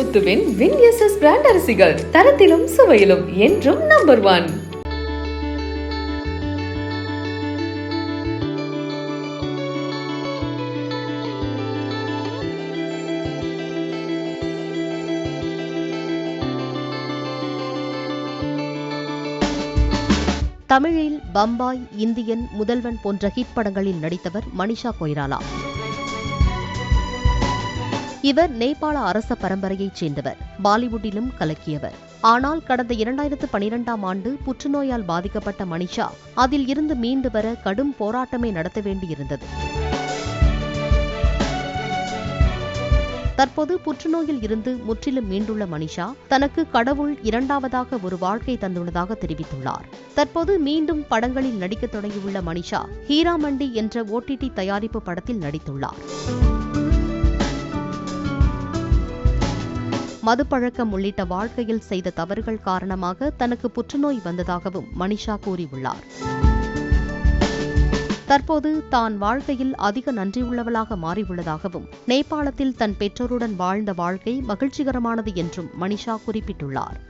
முத்துவின் வின்எஸ்எஸ் brand அரிசிகள் தரத்திலும் சுவையிலும் என்றும் number 1. தமிழில் பம்பாய், இந்தியன், முதல்வன் போன்ற ஹிட் படங்களில் நடித்தவர் மனிஷா கொய்ராலா. இவர் நேபாள அரச பரம்பரையைச் சேர்ந்தவர். பாலிவுட்டிலும் கலக்கியவர். ஆனால் கடந்த 2012ஆம் ஆண்டு புற்றுநோயால் பாதிக்கப்பட்ட மனிஷா அதில் இருந்து மீண்டு வர கடும் போராட்டமே நடத்த வேண்டியிருந்தது. தற்போது புற்றுநோயில் இருந்து முற்றிலும் மீண்டுள்ள மனிஷா தனக்கு கடவுள் இரண்டாவதாக ஒரு வாழ்க்கை தந்துள்ளதாக தெரிவித்துள்ளார். தற்போது மீண்டும் படங்களில் நடிக்க தொடங்கியுள்ள மனிஷா ஹீரா மண்டி என்ற OTT தயாரிப்பு படத்தில் நடித்துள்ளார். மதுப்பழக்கம் உள்ளிட்ட வாழ்க்கையில் செய்த தவறுகள் காரணமாக தனக்கு புற்றுநோய் வந்ததாகவும் மனிஷா கூறியுள்ளார். தற்போது தான் வாழ்க்கையில் அதிக நன்றியுள்ளவளாக மாறியுள்ளதாகவும் நேபாளத்தில் தன் பெற்றோருடன் வாழ்ந்த வாழ்க்கை மகிழ்ச்சிகரமானது என்றும் மனிஷா குறிப்பிட்டுள்ளார்.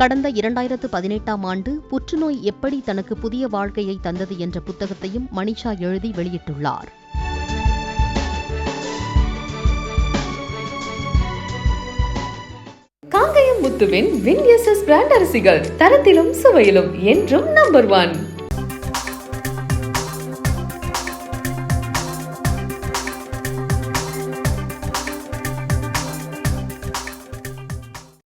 கடந்த 2018ஆம் ஆண்டு புற்றுநோய் எப்படி தனக்கு புதிய வாழ்க்கையை தந்தது என்ற புத்தகத்தையும் மனிஷா எழுதி வெளியிட்டுள்ளார். காங்கயம் முத்துவின் வின்எஸ்எஸ் பிராண்ட் அரிசிகள் தரத்திலும் சுவையிலும் என்றும் நம்பர் 1.